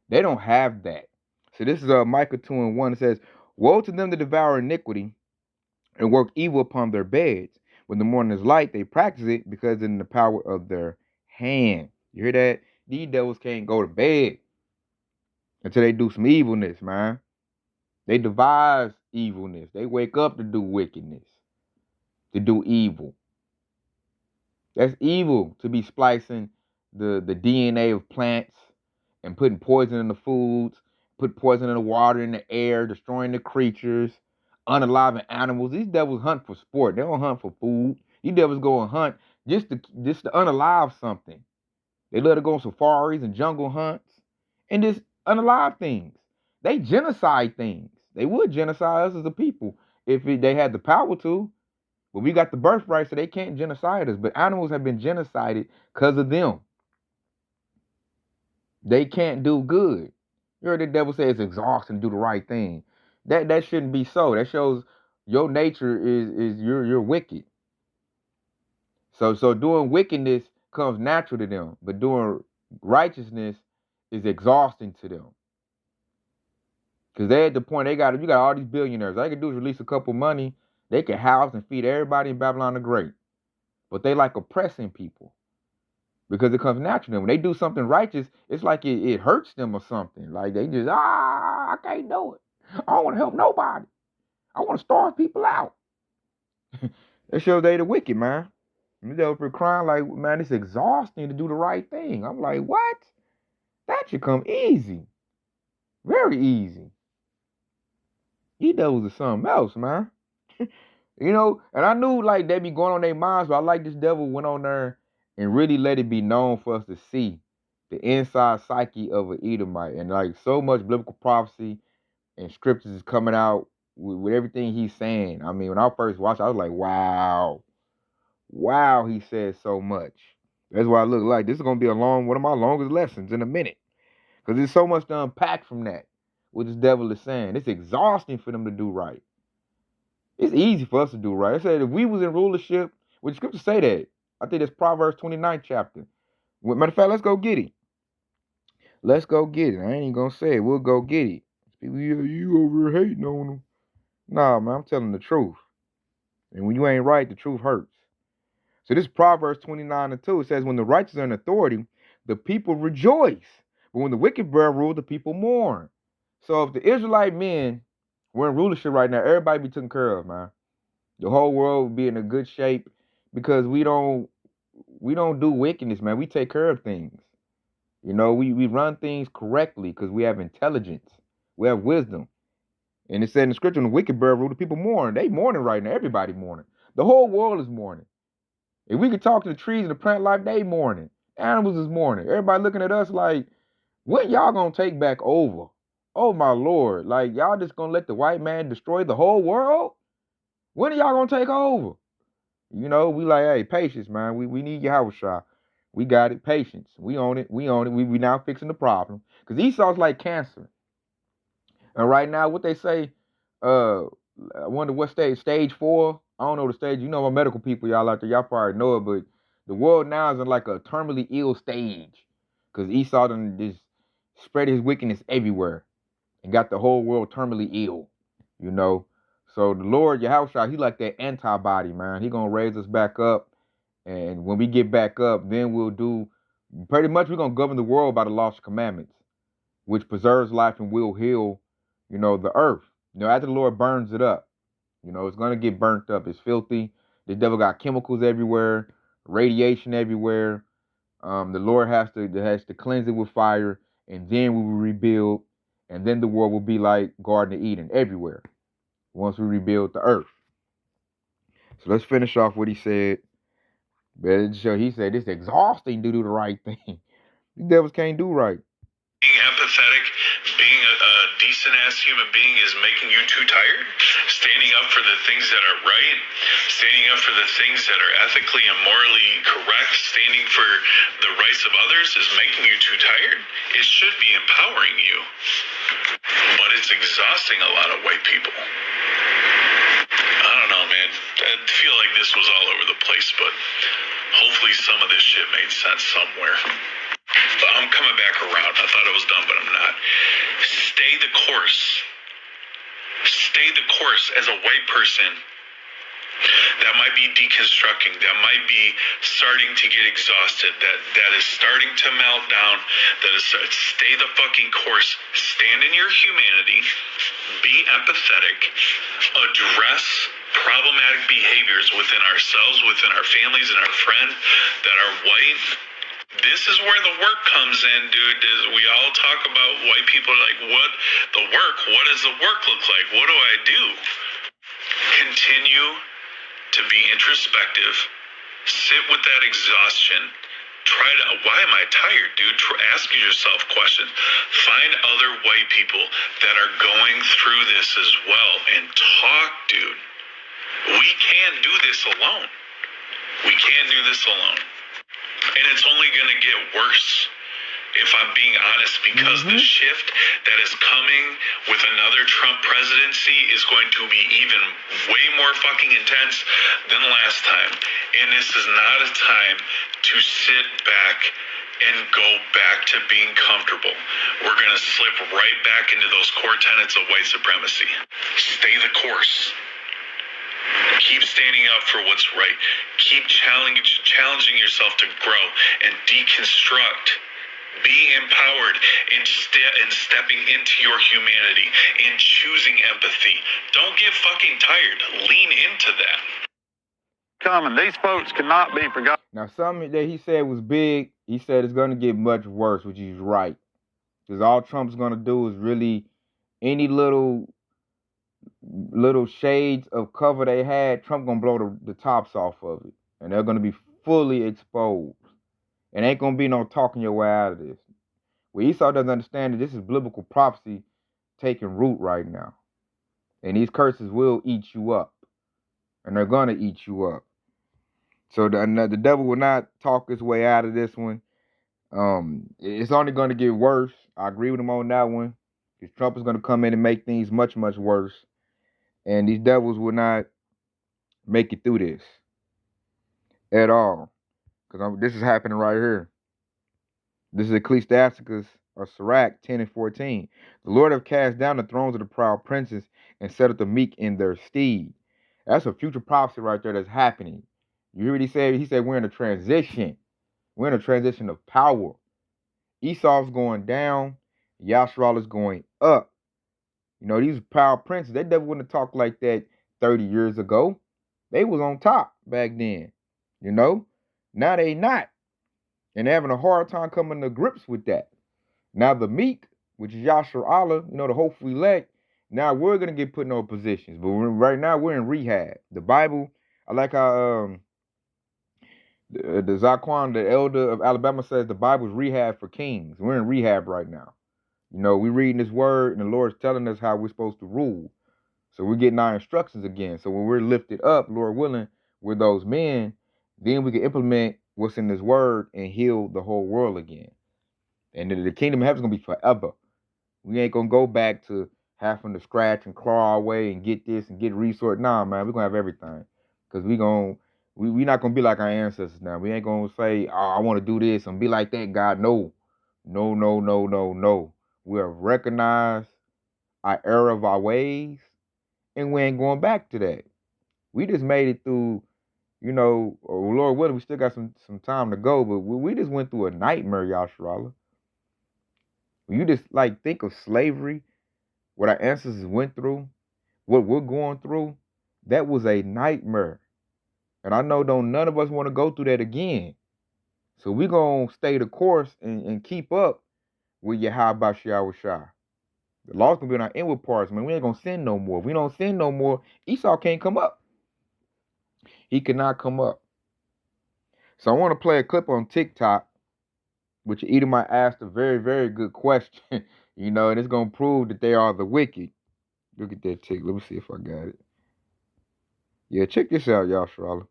They don't have that. So this is Micah 2:1. It says, woe to them that devour iniquity and work evil upon their beds. When the morning is light, they practice it because in the power of their hand. You hear that? These devils can't go to bed until they do some evilness, man. They devise evilness. They wake up to do wickedness, to do evil. That's evil, to be splicing the DNA of plants and putting poison in the foods, put poison in the water, in the air, destroying the creatures, unaliving animals. These devils hunt for sport. They don't hunt for food. These devils go and hunt just to unalive something. They love to go on safaris and jungle hunts and just unalive things. They genocide things. They would genocide us as a people if they had the power to. But we got the birthright, so they can't genocide us. But animals have been genocided because of them. They can't do good. You heard the devil say it's exhausting to do the right thing. That shouldn't be so. That shows your nature is you're wicked. So doing wickedness comes natural to them, but doing righteousness is exhausting to them. Because they at the point you got all these billionaires. All they can do is release a couple money. They can house and feed everybody in Babylon the Great. But they like oppressing people. Because it comes natural to them. When they do something righteous, it's like it hurts them or something. Like they just, I can't do it. I don't want to help nobody. I want to starve people out. That shows they the wicked, man. And they'll be crying like, man, it's exhausting to do the right thing. I'm like, what? That should come easy. Very easy. These devils are something else, man. You know, and I knew like they be going on their minds, but I like this devil went on there and really let it be known for us to see the inside psyche of an Edomite. And like so much biblical prophecy and scriptures is coming out with everything he's saying. I mean, when I first watched, I was like, wow. Wow, he said so much. That's why I look like this is going to be one of my longest lessons in a minute. Because there's so much to unpack from that, what this devil is saying. It's exhausting for them to do right. It's easy for us to do right. I said if we was in rulership, would the scripture say that? I think it's Proverbs 29th chapter. Matter of fact, let's go get it. Let's go get it. I ain't even gonna say it. We'll go get it. People, you over here hating on them. Nah, man, I'm telling the truth. And when you ain't right, the truth hurts. So this is Proverbs 29:2. It says, when the righteous are in authority, the people rejoice. But when the wicked bear rule, the people mourn. So if the Israelite men were in rulership right now, everybody be taken care of, man. The whole world would be in a good shape because we don't do wickedness, man. We take care of things. You know, we run things correctly because we have intelligence. We have wisdom. And it said in the scripture, when the wicked bear rule, the people mourn. They mourning right now. Everybody mourning. The whole world is mourning. If we could talk to the trees and the plant life, they mourning. Animals is mourning. Everybody looking at us like, when y'all gonna take back over? Oh my Lord. Like, y'all just gonna let the white man destroy the whole world? When are y'all gonna take over? You know, we like, hey, patience, man. We need your house shot. We got it. Patience. We own it. We own it. We now fixing the problem. Because Esau's like cancer. And right now, what they say, I wonder what stage, stage 4? I don't know the stage. You know my medical people, y'all out there, y'all probably know it, but the world now is in like a terminally ill stage. Because Esau done just spread his wickedness everywhere and got the whole world terminally ill, you know. So the Lord, Yahushua, he like that antibody, man. He gonna raise us back up. And when we get back up, then we'll do, pretty much we're gonna govern the world by the lost commandments, which preserves life and will heal, you know, the earth. You know, after the Lord burns it up, you know, it's gonna get burnt up. It's filthy. The devil got chemicals everywhere, radiation everywhere. The Lord has to cleanse it with fire, and then we will rebuild, and then the world will be like Garden of Eden everywhere once we rebuild the earth. So let's finish off what he said. But he said it's exhausting to do the right thing. These devils can't do right. Being empathetic, being a decent ass human being is making you too tired. Standing up for the things that are right, standing up for the things that are ethically and morally correct, standing for the rights of others is making you too tired. It should be empowering you, but it's exhausting a lot of white people. I don't know, man. I feel like this was all over the place, but hopefully some of this shit made sense somewhere. I'm coming back around. I thought it was done, but I'm not. Stay the course. Stay the course as a white person that might be deconstructing, that might be starting to get exhausted, that is starting to melt down, that is stay the fucking course. Stand in your humanity. Be empathetic. Address problematic behaviors within ourselves, within our families and our friends that are white. This is where the work comes in, dude. We all talk about white people like, what the work? What does the work look like? What do I do? Continue to be introspective. Sit with that exhaustion. Why am I tired, dude? Ask yourself questions. Find other white people that are going through this as well and talk, dude. We can't do this alone. We can't do this alone. And it's only going to get worse, if I'm being honest, because the shift that is coming with another Trump presidency is going to be even way more fucking intense than last time. And this is not a time to sit back and go back to being comfortable. We're going to slip right back into those core tenets of white supremacy. Stay the course. Keep standing up for what's right. Keep challenging yourself to grow and deconstruct. Be empowered in stepping into your humanity, in choosing empathy. Don't get fucking tired. Lean into that. Coming. These folks cannot be forgotten. Now, something that he said was big. He said it's going to get much worse, which he's right. Because all Trump's going to do is really any little shades of cover they had, Trump gonna blow the tops off of it, and they're gonna be fully exposed. And ain't gonna be no talking your way out of this. Well, Esau doesn't understand that this is biblical prophecy taking root right now, and these curses will eat you up, and they're gonna eat you up. So the devil will not talk his way out of this one. It's only gonna get worse. I agree with him on that one, because Trump is gonna come in and make things much, much worse. And these devils will not make it through this at all. Because this is happening right here. This is Ecclesiasticus or Sirach 10 and 14. The Lord have cast down the thrones of the proud princes and set up the meek in their stead. That's a future prophecy right there that's happening. You hear what he said? He said we're in a transition. We're in a transition of power. Esau's going down. Yashral is going up. You know, these proud princes, they never wouldn't have talked like that 30 years ago. They was on top back then, you know. Now they not. And they're having a hard time coming to grips with that. Now the meek, which is Yashar Allah, you know, the hopefully elect, now we're going to get put in those positions. But right now we're in rehab. The Bible, I like how the Zaquan, the elder of Alabama, says the Bible's rehab for kings. We're in rehab right now. You know, we're reading this word, and the Lord's telling us how we're supposed to rule. So we're getting our instructions again. So when we're lifted up, Lord willing, we're those men, then we can implement what's in this word and heal the whole world again. And the kingdom of heaven is going to be forever. We ain't going to go back to having to scratch and claw our way and get this and get resource. Nah, man, we're going to have everything. Because we're not going to be like our ancestors now. We ain't going to say, oh, I want to do this and be like that, God. No. No, no, no, no, no. We have recognized our error of our ways, and we ain't going back to that. We just made it through, you know, Lord willing, we still got some time to go, but we just went through a nightmare, Yasharallah. When you just, like, think of slavery, what our ancestors went through, what we're going through, that was a nightmare. And I know none of us want to go through that again. So we're going to stay the course and keep up with Yahweh Shah. The law's going to be on our inward parts, man. We ain't going to sin no more. If we don't sin no more, Esau can't come up. He cannot come up. So I want to play a clip on TikTok, which Edomite asked a very, very good question, and it's going to prove that they are the wicked. Look at that tick. Let me see if I got it. Yeah, check this out, y'all, Sharala.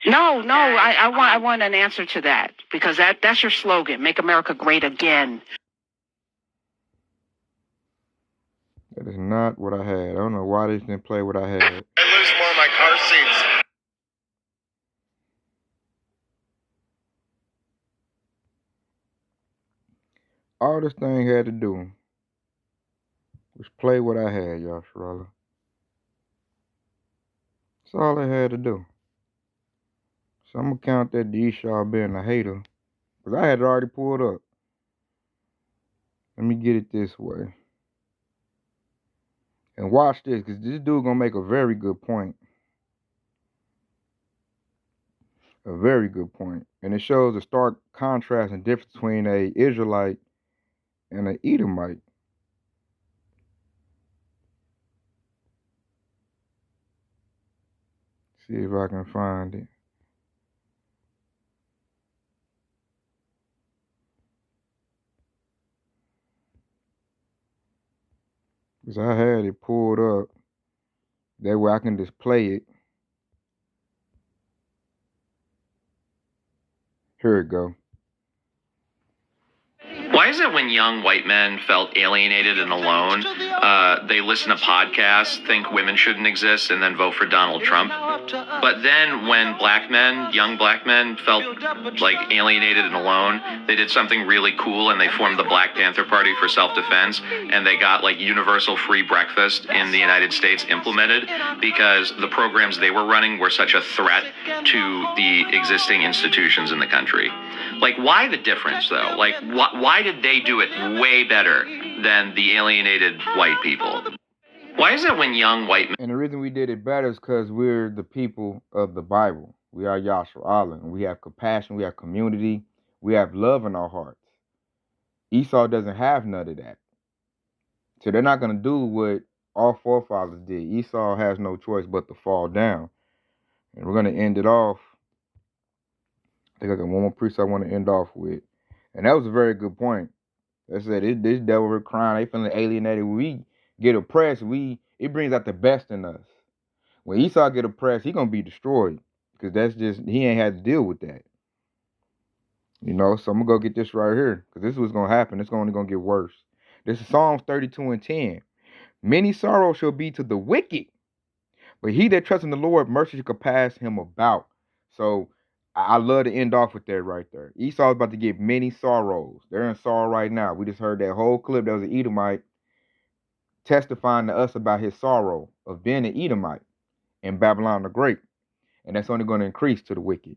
No, I want an answer to that, because that's your slogan, make America great again. That is not what I had. I don't know why they didn't play what I had. I lose more of my car seats. All this thing had to do was play what I had, y'all, Sharala. That's all it had to do. So I'm going to count that to Esau being a hater, because I had it already pulled up. Let me get it this way. And watch this, because this dude going to make a very good point. A very good point. And it shows a stark contrast and difference between a Israelite and an Edomite. See if I can find it. Because I had it pulled up. That way I can just play it. Here it go. Why is it when young white men felt alienated and alone, they listen to podcasts, think women shouldn't exist, and then vote for Donald Trump? But then when young black men felt like alienated and alone, they did something really cool and they formed the Black Panther Party for self-defense, and they got like universal free breakfast in the United States implemented because the programs they were running were such a threat to the existing institutions in the country. Like, why the difference, though? Like, why did they do it way better than the alienated white people? Why is it when young white men... And the reason we did it better is because we're the people of the Bible. We are Yashua Allah, and we have compassion, we have community, we have love in our hearts. Esau doesn't have none of that. So they're not going to do what our forefathers did. Esau has no choice but to fall down. And we're going to end it off. I think I got one more piece I want to end off with. And that was a very good point. They said this devil we're crying, they feeling alienated. When we get oppressed, it brings out the best in us. When Esau get oppressed, he gonna be destroyed. Because he ain't had to deal with that. So I'm gonna go get this right here. Because this is what's gonna happen. It's only gonna get worse. This is Psalms 32:10. Many sorrows shall be to the wicked, but he that trusts in the Lord, mercy shall compass him about. So I love to end off with that right there. Esau's about to get many sorrows. They're in sorrow right now. We just heard that whole clip. That was an Edomite testifying to us about his sorrow of being an Edomite in Babylon the Great. And that's only going to increase to the wicked.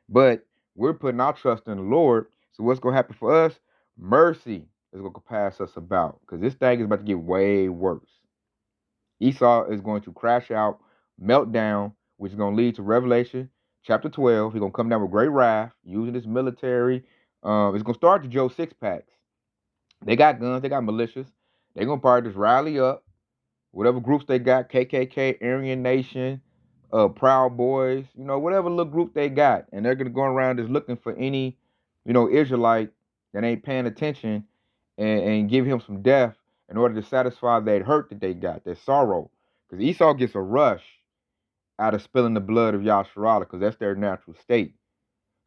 But we're putting our trust in the Lord. So what's going to happen for us? Mercy is going to pass us about. Because this thing is about to get way worse. Esau is going to crash out, meltdown, which is going to lead to Revelation Chapter 12, he's going to come down with great wrath, using his military. It's going to start the Joe Six-Packs. They got guns, they got militias. They're going to probably just rally up, whatever groups they got, KKK, Aryan Nation, Proud Boys, whatever little group they got. And they're going to go around just looking for any, Israelite that ain't paying attention and give him some death in order to satisfy that hurt that they got, that sorrow. Because Esau gets a rush out of spilling the blood of Yasharala, because that's their natural state.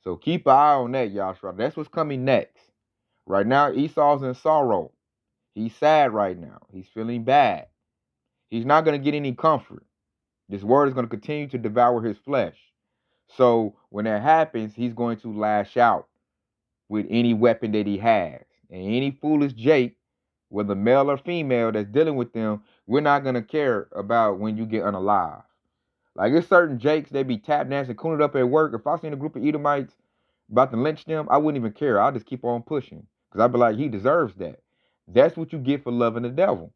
So keep an eye on that, Yasharala. That's what's coming next. Right now, Esau's in sorrow. He's sad right now. He's feeling bad. He's not going to get any comfort. This word is going to continue to devour his flesh. So when that happens, he's going to lash out with any weapon that he has. And any foolish Jake, whether male or female, that's dealing with them, we're not going to care about when you get unalive. Like, there's certain Jakes, they be tap dancing, cooning up at work. If I seen a group of Edomites about to lynch them, I wouldn't even care. I'll just keep on pushing. Because I'd be like, he deserves that. That's what you get for loving the devil.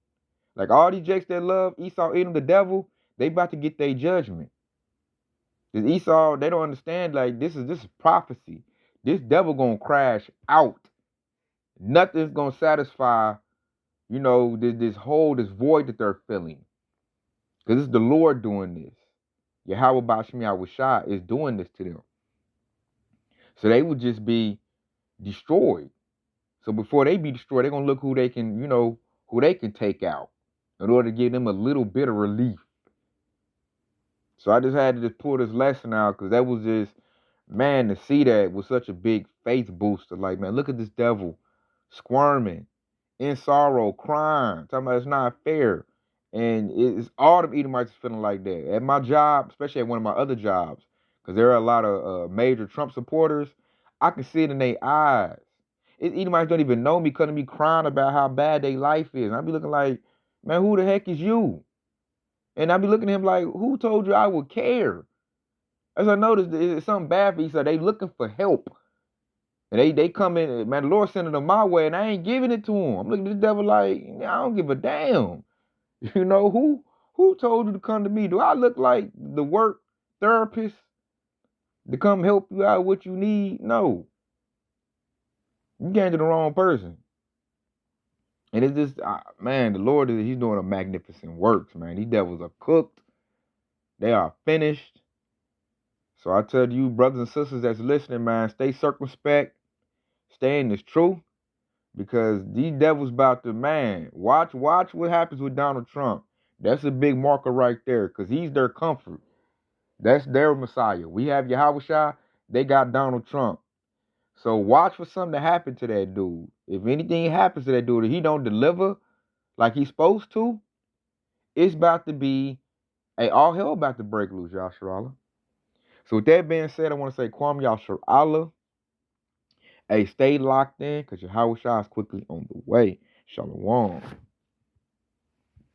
Like, all these Jakes that love Esau, Edom, the devil, they about to get their judgment. Because Esau, they don't understand, like, this is prophecy. This devil gonna crash out. Nothing's gonna satisfy, this void that they're feeling. Because it's the Lord doing this. Yahweh Bashmi Awashai is doing this to them. So they would just be destroyed. So before they be destroyed, they're going to look who they can, who they can take out in order to give them a little bit of relief. So I just had to just pull this lesson out because that was just, man, to see that was such a big faith booster. Like, man, look at this devil squirming, in sorrow, crying, talking about it's not fair. And it's all the Edomites feeling like that. At my job, especially at one of my other jobs, because there are a lot of major Trump supporters, I can see it in their eyes. Edomites don't even know me, cutting me crying about how bad their life is. And I be looking like, man, who the heck is you? And I be looking at him like, who told you I would care? As I noticed, it's something bad for you, so they looking for help. And they come in, man, the Lord sending them my way, and I ain't giving it to him. I'm looking at the devil like, I don't give a damn. Who told you to come to me? Do I look like the work therapist to come help you out what you need? No. You came to the wrong person. And it's just, man, the Lord, he's doing a magnificent works, man. These devils are cooked. They are finished. So I tell you, brothers and sisters that's listening, man, stay circumspect. Stay in this truth. Because these devils about to, man, watch what happens with Donald Trump. That's a big marker right there, because he's their comfort. That's their Messiah. We have Yahushua, they got Donald Trump. So watch for something to happen to that dude. If anything happens to that dude, if he don't deliver like he's supposed to, it's about to be, all hell about to break loose, Yasharallah. So with that being said, I want to say, Kwam Yasharallah. Hey, stay locked in, because Yahushua is quickly on the way. Shalom.